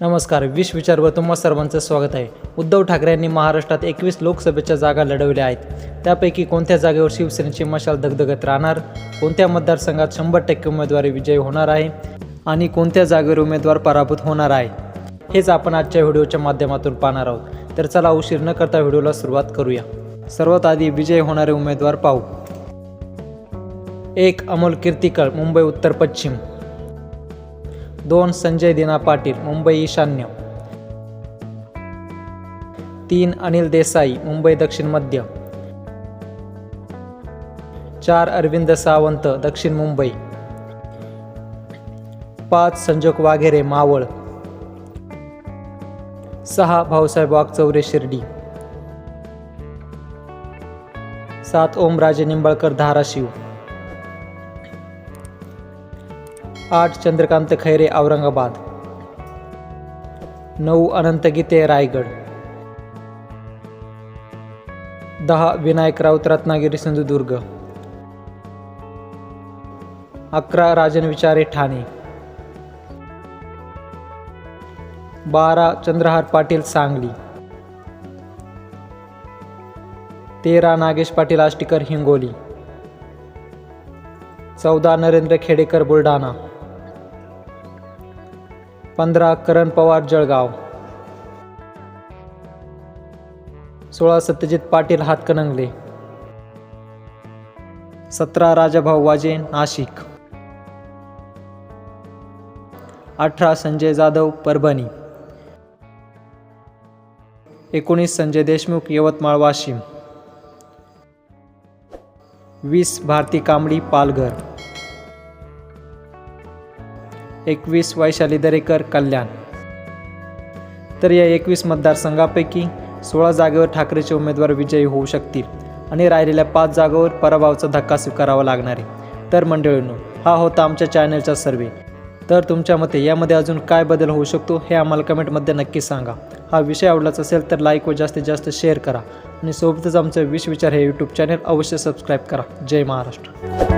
नमस्कार, विश विचारवर तुम्हा सर्वांचं स्वागत आहे. उद्धव ठाकरे यांनी महाराष्ट्रात 21 लोकसभेच्या जागा लढवल्या आहेत. त्यापैकी कोणत्या जागेवर शिवसेनेची मशाल धगधगत राहणार, कोणत्या मतदारसंघात 100% उमेदवारी विजयी होणार आहे आणि कोणत्या जागेवर उमेदवार पराभूत होणार आहे, हेच आपण आजच्या व्हिडिओच्या माध्यमातून पाहणार आहोत. तर चला उशीर न करता व्हिडिओला सुरुवात करूया. सर्वात आधी विजयी होणारे उमेदवार पाहू. 1. अमोल कीर्तीकर, मुंबई उत्तर पश्चिम. 2. संजय दिना पाटील, मुंबई ईशान्य. 3. अनिल देसाई, मुंबई दक्षिण मध्य. 4. अरविंद सावंत, दक्षिण मुंबई. 5. संजोग वाघेरे, मावळ. 6. भाऊसाहेब वागचौरे, शिर्डी. 7. ओमराजे निंबाळकर, धाराशिव. 8. चंद्रकांत खैरे, औरंगाबाद. 9. अनंत गीते, रायगड. 10. विनायक राऊत, रत्नागिरी सिंधुदुर्ग. 11. राजन विचारे, ठाणे. 12. चंद्रहार पाटील, सांगली. 13. नागेश पाटील आष्टीकर, हिंगोली. 14. नरेंद्र खेडेकर, बुलढाणा. 15. करण पवार, जळगाव. 16. सत्यजित पाटील, हातकणंगले. 17. राजाभाऊ वाजे, नाशिक. 18. संजय जाधव, परभणी. 19. संजय देशमुख, यवतमाळ, वाशिम. 20. भारती कांबडी, पालघर. 21. वैशाली दरेकर, कल्याण. तर या 21 मतदारसंघापैकी 16 जागेवर ठाकरेचे उमेदवार विजयी होऊ शकतील आणि राहिलेल्या 5 जागांवर पराभवाचा धक्का स्वीकारावा लागणार आहे. तर मंडळींनो, हा होता आमच्या चॅनलचा सर्वे. तर तुमच्या मते यामध्ये अजून काय बदल होऊ शकतो हे आम्हाला कमेंटमध्ये नक्की सांगा. हा विषय आवडलाच असेल तर लाईक व जास्तीत जास्त शेअर करा आणि सोबतच आमचं विश विचार हे यूट्यूब चॅनल अवश्य सबस्क्राईब करा. जय महाराष्ट्र.